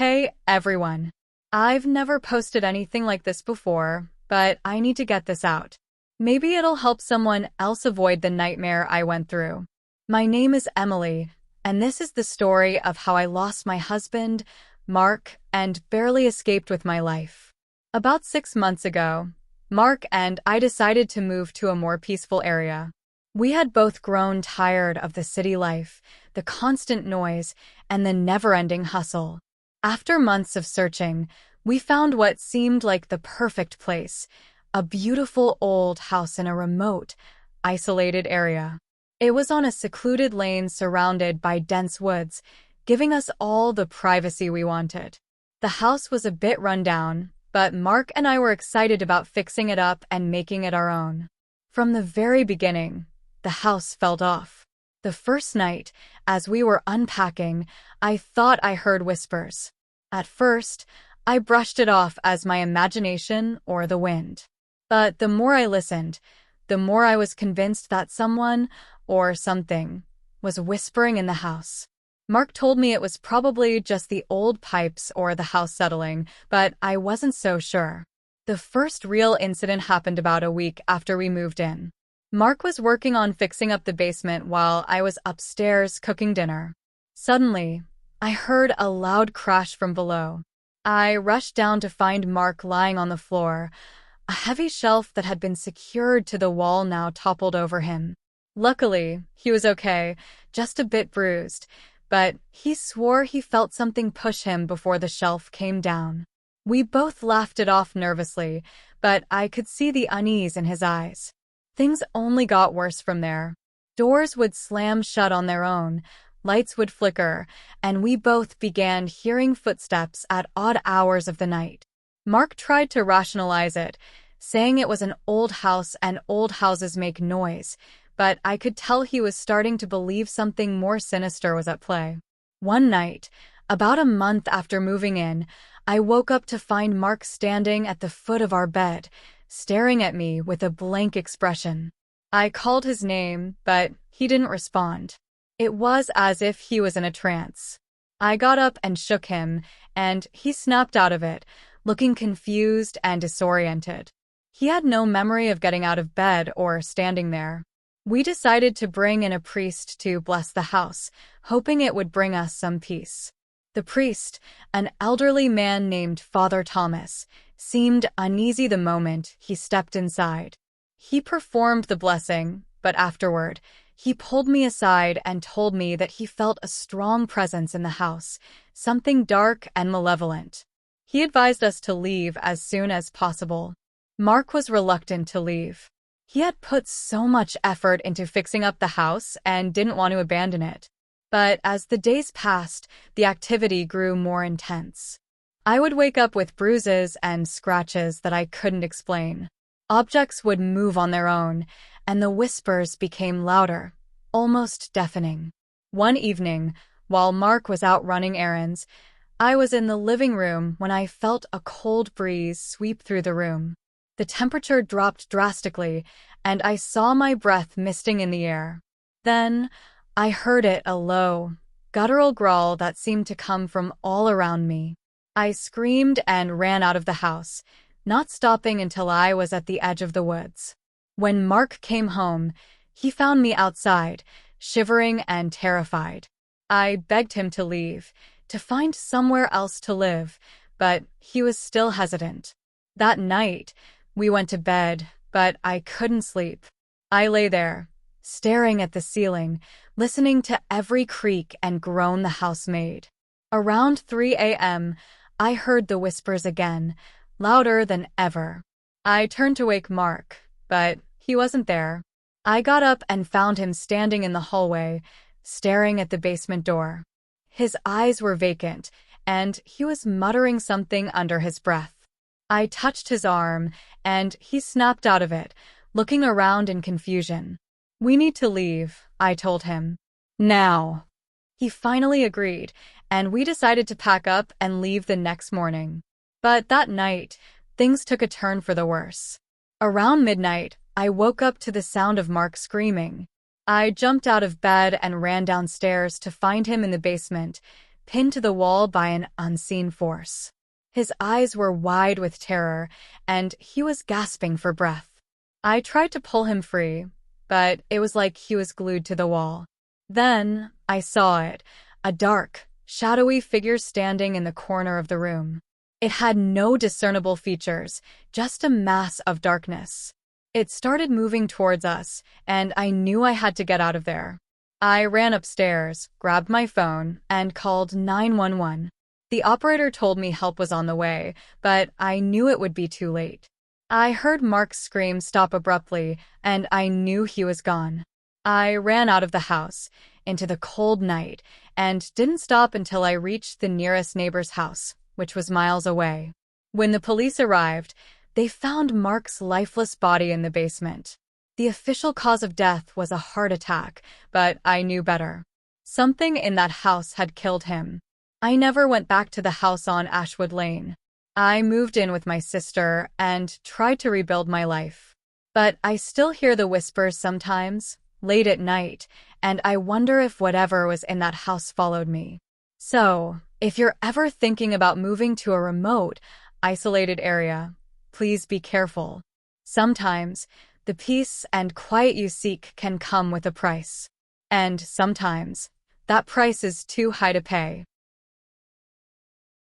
Hey, everyone. I've never posted anything like this before, but I need to get this out. Maybe it'll help someone else avoid the nightmare I went through. My name is Emily, and this is the story of how I lost my husband, Mark, and barely escaped with my life. About 6 months ago, Mark and I decided to move to a more peaceful area. We had both grown tired of the city life, the constant noise, and the never-ending hustle. After months of searching, we found what seemed like the perfect place, a beautiful old house in a remote, isolated area. It was on a secluded lane surrounded by dense woods, giving us all the privacy we wanted. The house was a bit run down, but Mark and I were excited about fixing it up and making it our own. From the very beginning, the house felt off. The first night, as we were unpacking, I thought I heard whispers. At first, I brushed it off as my imagination or the wind. But the more I listened, the more I was convinced that someone, or something, was whispering in the house. Mark told me it was probably just the old pipes or the house settling, but I wasn't so sure. The first real incident happened about a week after we moved in. Mark was working on fixing up the basement while I was upstairs cooking dinner. Suddenly, I heard a loud crash from below. I rushed down to find Mark lying on the floor. A heavy shelf that had been secured to the wall now toppled over him. Luckily, he was okay, just a bit bruised, but he swore he felt something push him before the shelf came down. We both laughed it off nervously, but I could see the unease in his eyes. Things only got worse from there. Doors would slam shut on their own, lights would flicker, and we both began hearing footsteps at odd hours of the night. Mark tried to rationalize it, saying it was an old house and old houses make noise, but I could tell he was starting to believe something more sinister was at play. One night, about a month after moving in, I woke up to find Mark standing at the foot of our bed, staring at me with a blank expression. I called his name, but he didn't respond. It was as if he was in a trance. I got up and shook him, and he snapped out of it, looking confused and disoriented. He had no memory of getting out of bed or standing there. We decided to bring in a priest to bless the house, hoping it would bring us some peace. The priest, an elderly man named Father Thomas, seemed uneasy the moment he stepped inside. He performed the blessing, but afterward, he pulled me aside and told me that he felt a strong presence in the house, something dark and malevolent. He advised us to leave as soon as possible. Mark was reluctant to leave. He had put so much effort into fixing up the house and didn't want to abandon it. But as the days passed, the activity grew more intense. I would wake up with bruises and scratches that I couldn't explain. Objects would move on their own, and the whispers became louder, almost deafening. One evening, while Mark was out running errands, I was in the living room when I felt a cold breeze sweep through the room. The temperature dropped drastically, and I saw my breath misting in the air. Then, I heard a low, guttural growl that seemed to come from all around me. I screamed and ran out of the house, not stopping until I was at the edge of the woods. When Mark came home, he found me outside, shivering and terrified. I begged him to leave, to find somewhere else to live, but he was still hesitant. That night, we went to bed, but I couldn't sleep. I lay there, staring at the ceiling, listening to every creak and groan the house made. Around 3 a.m., I heard the whispers again, louder than ever. I turned to wake Mark, but he wasn't there. I got up and found him standing in the hallway, staring at the basement door. His eyes were vacant, and he was muttering something under his breath. I touched his arm, and he snapped out of it, looking around in confusion. "We need to leave," I told him. "Now." He finally agreed, and we decided to pack up and leave the next morning. But that night, things took a turn for the worse. Around midnight, I woke up to the sound of Mark screaming. I jumped out of bed and ran downstairs to find him in the basement, pinned to the wall by an unseen force. His eyes were wide with terror, and he was gasping for breath. I tried to pull him free, but it was like he was glued to the wall. Then I saw it, a dark, shadowy figure standing in the corner of the room. It had no discernible features, just a mass of darkness. It started moving towards us, and I knew I had to get out of there. I ran upstairs, grabbed my phone, and called 911. The operator told me help was on the way, but I knew it would be too late. I heard Mark's scream stop abruptly, and I knew he was gone. I ran out of the house, into the cold night, and didn't stop until I reached the nearest neighbor's house, which was miles away. When the police arrived, they found Mark's lifeless body in the basement. The official cause of death was a heart attack, but I knew better. Something in that house had killed him. I never went back to the house on Ashwood Lane. I moved in with my sister and tried to rebuild my life. But I still hear the whispers sometimes, late at night, and I wonder if whatever was in that house followed me. So, if you're ever thinking about moving to a remote, isolated area, please be careful. Sometimes, the peace and quiet you seek can come with a price. And sometimes, that price is too high to pay.